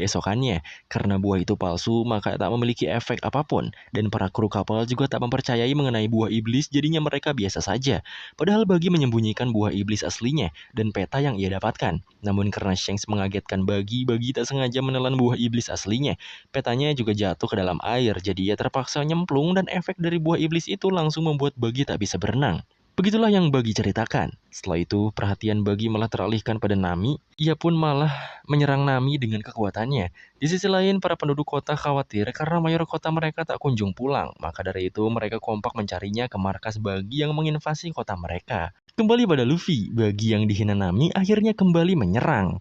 keesokannya. Karena buah itu palsu, maka tak memiliki efek apapun. Dan para kru kapal juga tak mempercayai mengenai buah iblis, jadinya mereka biasa saja. Padahal Bagi menyembunyikan buah iblis aslinya dan peta yang ia dapatkan. Namun karena Shanks mengagetkan Bagi tak sengaja menelan buah iblis aslinya. Petanya juga jatuh ke dalam air, jadi ia terpaksa nyemplung dan efek dari buah iblis itu langsung membuat Bagi tak bisa berenang. Begitulah yang Bagi ceritakan. Setelah itu, perhatian Bagi malah teralihkan pada Nami. Ia pun malah menyerang Nami dengan kekuatannya. Di sisi lain, para penduduk kota khawatir karena mayor kota mereka tak kunjung pulang. Maka dari itu, mereka kompak mencarinya ke markas Bagi yang menginvasi kota mereka. Kembali pada Luffy, Bagi yang dihina Nami akhirnya kembali menyerang.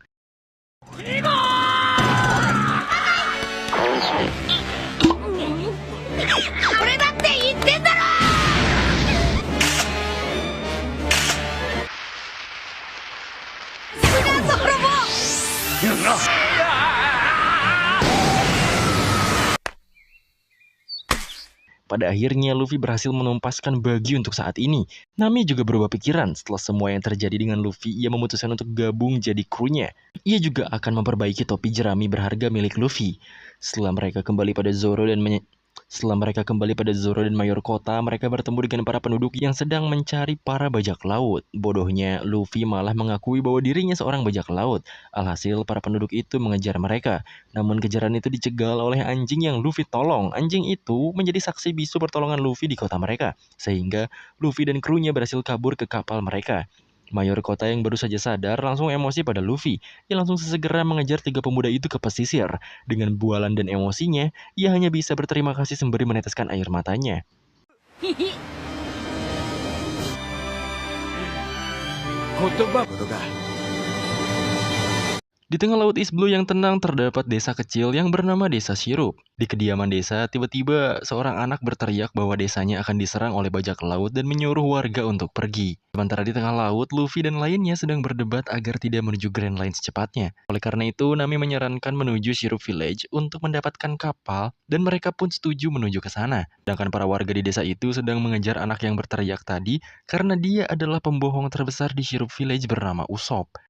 Pada akhirnya Luffy berhasil menumpaskan Bagi untuk saat ini. Nami juga berubah pikiran setelah semua yang terjadi dengan Luffy. Ia memutuskan untuk gabung jadi krunya. Ia juga akan memperbaiki topi jerami berharga milik Luffy. Setelah mereka kembali pada Zoro dan mayor kota, mereka bertemu dengan para penduduk yang sedang mencari para bajak laut. Bodohnya, Luffy malah mengakui bahwa dirinya seorang bajak laut. Alhasil, para penduduk itu mengejar mereka. Namun kejaran itu dicegal oleh anjing yang Luffy tolong. Anjing itu menjadi saksi bisu pertolongan Luffy di kota mereka. Sehingga Luffy dan krunya berhasil kabur ke kapal mereka. Mayor kota yang baru saja sadar langsung emosi pada Luffy. Ia langsung sesegera mengejar 3 pemuda itu ke pesisir. Dengan bualan dan emosinya, ia hanya bisa berterima kasih sembari meneteskan air matanya. Di tengah laut East Blue yang tenang terdapat desa kecil yang bernama Desa Sirup. Di kediaman desa, tiba-tiba seorang anak berteriak bahwa desanya akan diserang oleh bajak laut dan menyuruh warga untuk pergi. Sementara di tengah laut, Luffy dan lainnya sedang berdebat agar tidak menuju Grand Line secepatnya. Oleh karena itu, Nami menyarankan menuju Sirup Village untuk mendapatkan kapal dan mereka pun setuju menuju ke sana. Sedangkan para warga di desa itu sedang mengejar anak yang berteriak tadi karena dia adalah pembohong terbesar di Sirup Village bernama Usopp.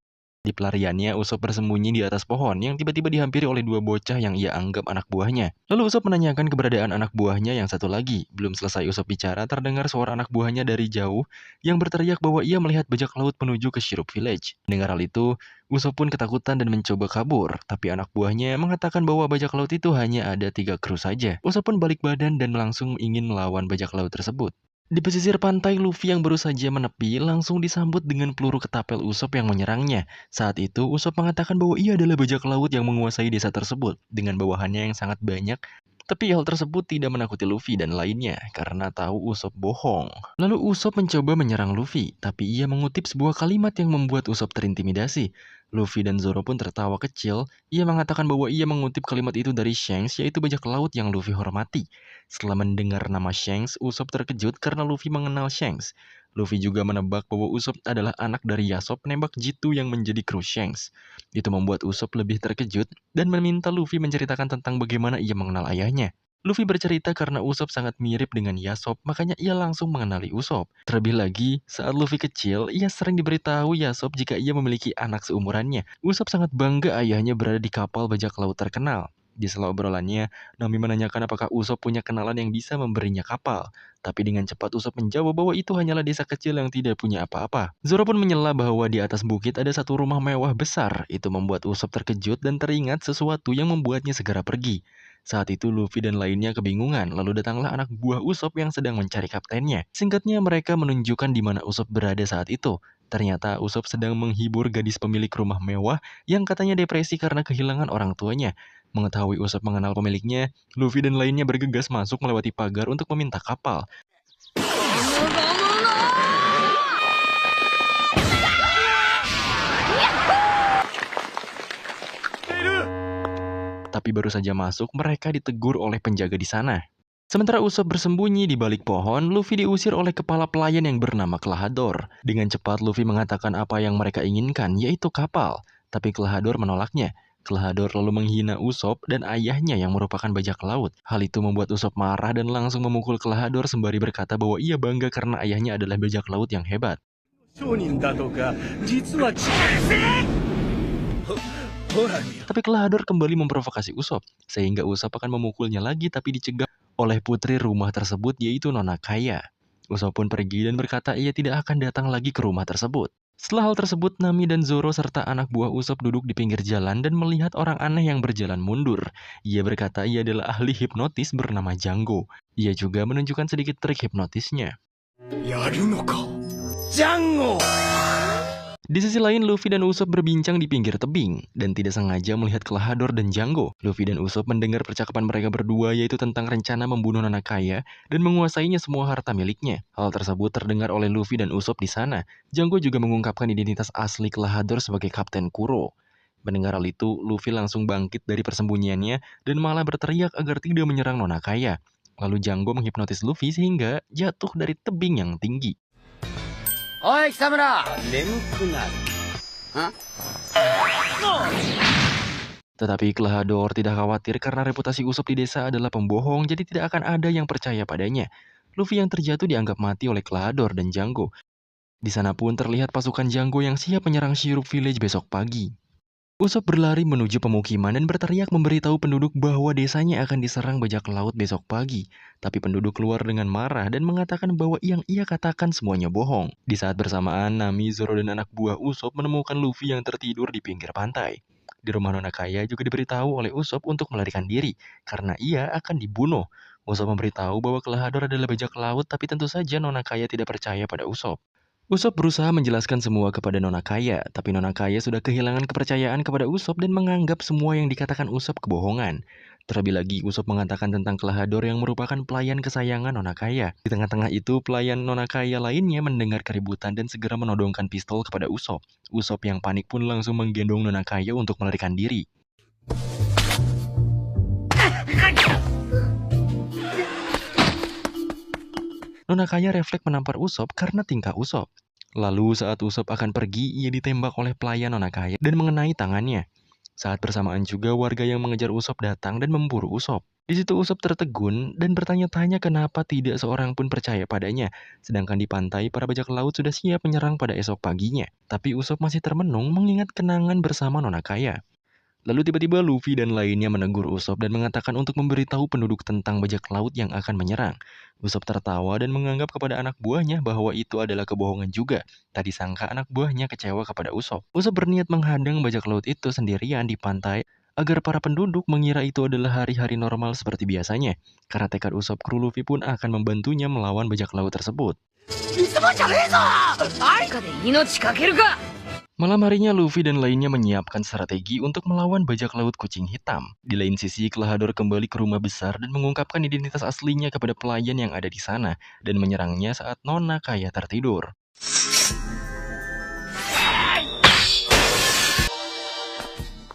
Di pelariannya, Usopp bersembunyi di atas pohon yang tiba-tiba dihampiri oleh 2 bocah yang ia anggap anak buahnya. Lalu Usopp menanyakan keberadaan anak buahnya yang satu lagi. Belum selesai Usopp bicara, terdengar suara anak buahnya dari jauh yang berteriak bahwa ia melihat bajak laut menuju ke Syrup Village. Mendengar hal itu, Usopp pun ketakutan dan mencoba kabur. Tapi anak buahnya mengatakan bahwa bajak laut itu hanya ada 3 kru saja. Usopp pun balik badan dan langsung ingin melawan bajak laut tersebut. Di pesisir pantai, Luffy yang baru saja menepi langsung disambut dengan peluru ketapel Usopp yang menyerangnya. Saat itu, Usopp mengatakan bahwa ia adalah bajak laut yang menguasai desa tersebut dengan bawahannya yang sangat banyak. Tapi hal tersebut tidak menakuti Luffy dan lainnya karena tahu Usopp bohong. Lalu Usopp mencoba menyerang Luffy, tapi ia mengutip sebuah kalimat yang membuat Usopp terintimidasi. Luffy dan Zoro pun tertawa kecil. Ia mengatakan bahwa ia mengutip kalimat itu dari Shanks, yaitu bajak laut yang Luffy hormati. Setelah mendengar nama Shanks, Usopp terkejut karena Luffy mengenal Shanks. Luffy juga menebak bahwa Usopp adalah anak dari Yasop, penembak jitu yang menjadi kru Shanks. Itu membuat Usopp lebih terkejut dan meminta Luffy menceritakan tentang bagaimana ia mengenal ayahnya. Luffy bercerita karena Usopp sangat mirip dengan Yasop, makanya ia langsung mengenali Usopp. Terlebih lagi, saat Luffy kecil, ia sering diberitahu Yasop jika ia memiliki anak seumurannya. Usopp sangat bangga ayahnya berada di kapal bajak laut terkenal. Di sela obrolannya, Nami menanyakan apakah Usopp punya kenalan yang bisa memberinya kapal. Tapi dengan cepat Usopp menjawab bahwa itu hanyalah desa kecil yang tidak punya apa-apa. Zoro pun menyela bahwa di atas bukit ada satu rumah mewah besar. Itu membuat Usopp terkejut dan teringat sesuatu yang membuatnya segera pergi. Saat itu Luffy dan lainnya kebingungan, lalu datanglah anak buah Usopp yang sedang mencari kaptennya. Singkatnya mereka menunjukkan di mana Usopp berada saat itu. Ternyata Usopp sedang menghibur gadis pemilik rumah mewah yang katanya depresi karena kehilangan orang tuanya. Mengetahui Usopp mengenal pemiliknya, Luffy dan lainnya bergegas masuk melewati pagar untuk meminta kapal. Tapi baru saja masuk, mereka ditegur oleh penjaga di sana. Sementara Usopp bersembunyi di balik pohon, Luffy diusir oleh kepala pelayan yang bernama Klahadore. Dengan cepat Luffy mengatakan apa yang mereka inginkan, yaitu kapal. Tapi Klahadore menolaknya. Klahadore lalu menghina Usopp dan ayahnya yang merupakan bajak laut. Hal itu membuat Usopp marah dan langsung memukul Klahadore sembari berkata bahwa ia bangga karena ayahnya adalah bajak laut yang hebat. Tapi Kelahador kembali memprovokasi Usopp, sehingga Usopp akan memukulnya lagi tapi dicegah oleh putri rumah tersebut yaitu Nona Kaya. Usopp pun pergi dan berkata ia tidak akan datang lagi ke rumah tersebut. Setelah hal tersebut, Nami dan Zoro serta anak buah Usopp duduk di pinggir jalan dan melihat orang aneh yang berjalan mundur. Ia berkata ia adalah ahli hipnotis bernama Django. Ia juga menunjukkan sedikit trik hipnotisnya. Django! Di sisi lain, Luffy dan Usopp berbincang di pinggir tebing dan tidak sengaja melihat Kelahador dan Django. Luffy dan Usopp mendengar percakapan mereka berdua yaitu tentang rencana membunuh Nona Kaya dan menguasainya semua harta miliknya. Hal tersebut terdengar oleh Luffy dan Usopp di sana. Django juga mengungkapkan identitas asli Kelahador sebagai Kapten Kuro. Mendengar hal itu, Luffy langsung bangkit dari persembunyiannya dan malah berteriak agar tidak menyerang Nona Kaya. Lalu Django menghipnotis Luffy sehingga jatuh dari tebing yang tinggi. Oi, Kisamura! Nemuku naru. Hah? Tetapi Kelahador tidak khawatir karena reputasi Usopp di desa adalah pembohong, jadi tidak akan ada yang percaya padanya. Luffy yang terjatuh dianggap mati oleh Kelahador dan Django. Di sana pun terlihat pasukan Django yang siap menyerang Syrup Village besok pagi. Usopp berlari menuju pemukiman dan berteriak memberitahu penduduk bahwa desanya akan diserang bajak laut besok pagi. Tapi penduduk keluar dengan marah dan mengatakan bahwa yang ia katakan semuanya bohong. Di saat bersamaan, Nami, Zoro, dan anak buah Usopp menemukan Luffy yang tertidur di pinggir pantai. Di rumah Nona Kaya juga diberitahu oleh Usopp untuk melarikan diri, karena ia akan dibunuh. Usopp memberitahu bahwa Kelahador adalah bajak laut, tapi tentu saja Nona Kaya tidak percaya pada Usopp. Usopp berusaha menjelaskan semua kepada Nona Kaya, tapi Nona Kaya sudah kehilangan kepercayaan kepada Usopp dan menganggap semua yang dikatakan Usopp kebohongan. Terlebih lagi, Usopp mengatakan tentang Kelahador yang merupakan pelayan kesayangan Nona Kaya. Di tengah-tengah itu, pelayan Nona Kaya lainnya mendengar keributan dan segera menodongkan pistol kepada Usopp. Usopp yang panik pun langsung menggendong Nona Kaya untuk melarikan diri. Nona Kaya refleks menampar Usopp karena tingkah Usopp. Lalu saat Usopp akan pergi, ia ditembak oleh pelayan Nona Kaya dan mengenai tangannya. Saat bersamaan juga warga yang mengejar Usopp datang dan memburu Usopp. Di situ Usopp tertegun dan bertanya-tanya kenapa tidak seorang pun percaya padanya. Sedangkan di pantai, para bajak laut sudah siap menyerang pada esok paginya. Tapi Usopp masih termenung mengingat kenangan bersama Nona Kaya. Lalu tiba-tiba Luffy dan lainnya menegur Usopp dan mengatakan untuk memberitahu penduduk tentang bajak laut yang akan menyerang. Usopp tertawa dan menganggap kepada anak buahnya bahwa itu adalah kebohongan juga. Tadi sangka anak buahnya kecewa kepada Usopp. Usopp berniat menghadang bajak laut itu sendirian di pantai agar para penduduk mengira itu adalah hari-hari normal seperti biasanya. Karena tekad Usopp, kru Luffy pun akan membantunya melawan bajak laut tersebut. Malam harinya, Luffy dan lainnya menyiapkan strategi untuk melawan bajak laut kucing hitam. Di lain sisi, Kelahador kembali ke rumah besar dan mengungkapkan identitas aslinya kepada pelayan yang ada di sana dan menyerangnya saat Nona Kaya tertidur.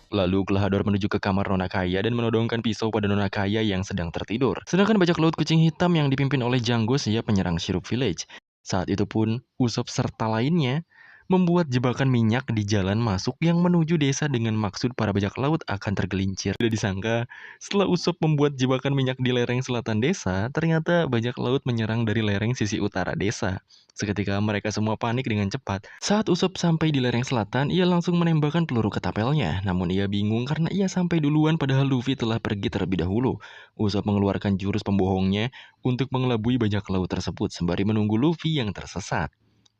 Lalu Kelahador menuju ke kamar Nona Kaya dan menodongkan pisau pada Nona Kaya yang sedang tertidur. Sedangkan bajak laut kucing hitam yang dipimpin oleh Django siap menyerang Syrup Village. Saat itu pun, Usopp serta lainnya membuat jebakan minyak di jalan masuk yang menuju desa dengan maksud para bajak laut akan tergelincir. Tidak disangka, setelah Usopp membuat jebakan minyak di lereng selatan desa, ternyata bajak laut menyerang dari lereng sisi utara desa. Seketika mereka semua panik dengan cepat. Saat Usopp sampai di lereng selatan, ia langsung menembakkan peluru ke tapelnya. Namun ia bingung karena ia sampai duluan padahal Luffy telah pergi terlebih dahulu. Usopp mengeluarkan jurus pembohongnya untuk mengelabui bajak laut tersebut sembari menunggu Luffy yang tersesat.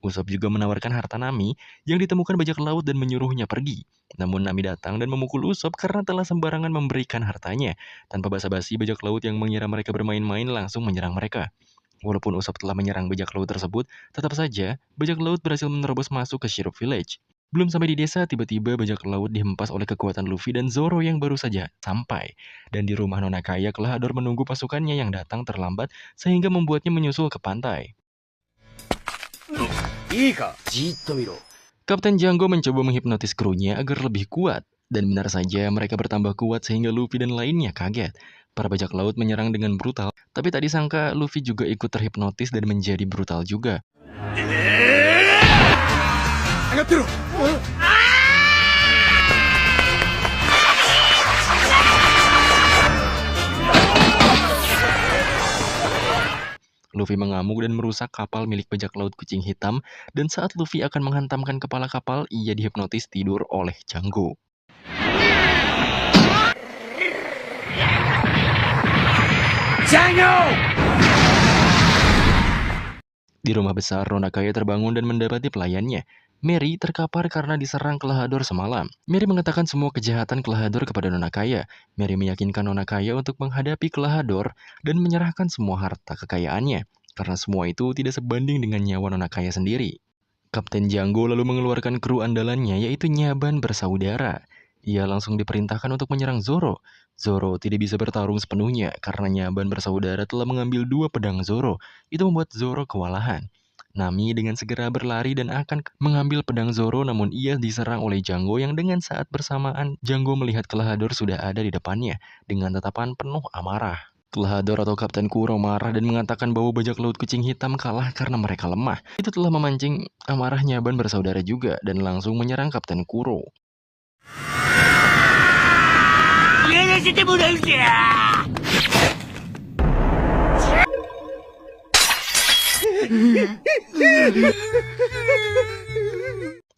Usopp juga menawarkan harta Nami yang ditemukan bajak laut dan menyuruhnya pergi. Namun Nami datang dan memukul Usopp karena telah sembarangan memberikan hartanya. Tanpa basa-basi, bajak laut yang mengira mereka bermain-main langsung menyerang mereka. Walaupun Usopp telah menyerang bajak laut tersebut, tetap saja bajak laut berhasil menerobos masuk ke Syrup Village. Belum sampai di desa, tiba-tiba bajak laut dihempas oleh kekuatan Luffy dan Zoro yang baru saja sampai. Dan di rumah Nona Kaya, Kelahador menunggu pasukannya yang datang terlambat sehingga membuatnya menyusul ke pantai. Kapten Django mencoba menghipnotis krunya agar lebih kuat. Dan benar saja mereka bertambah kuat sehingga Luffy dan lainnya kaget. Para bajak laut menyerang dengan brutal, tapi tak disangka Luffy juga ikut terhipnotis dan menjadi brutal juga. Luffy mengamuk dan merusak kapal milik bajak laut kucing hitam, dan saat Luffy akan menghantamkan kepala kapal, ia dihipnotis tidur oleh Django. Jango! Di rumah besar, Ronakaya terbangun dan mendapati pelayannya. Mary terkapar karena diserang Kelahador semalam. Mary mengatakan semua kejahatan Kelahador kepada Ronakaya. Mary meyakinkan Ronakaya untuk menghadapi Kelahador dan menyerahkan semua harta kekayaannya. Karena semua itu tidak sebanding dengan nyawa Ronakaya sendiri. Kapten Jango lalu mengeluarkan kru andalannya yaitu Nyaban bersaudara. Ia langsung diperintahkan untuk menyerang Zoro. Zoro tidak bisa bertarung sepenuhnya karena Nyaban bersaudara telah mengambil 2 pedang Zoro. Itu membuat Zoro kewalahan. Nami dengan segera berlari dan akan mengambil pedang Zoro, namun ia diserang oleh Jango yang dengan saat bersamaan Jango melihat Kelahador sudah ada di depannya dengan tatapan penuh amarah. Kelahador atau Kapten Kuro marah dan mengatakan bahwa bajak laut kucing hitam kalah karena mereka lemah. Itu telah memancing amarah Nyaban bersaudara juga dan langsung menyerang Kapten Kuro.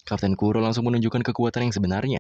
Kapten Kuro langsung menunjukkan kekuatan yang sebenarnya.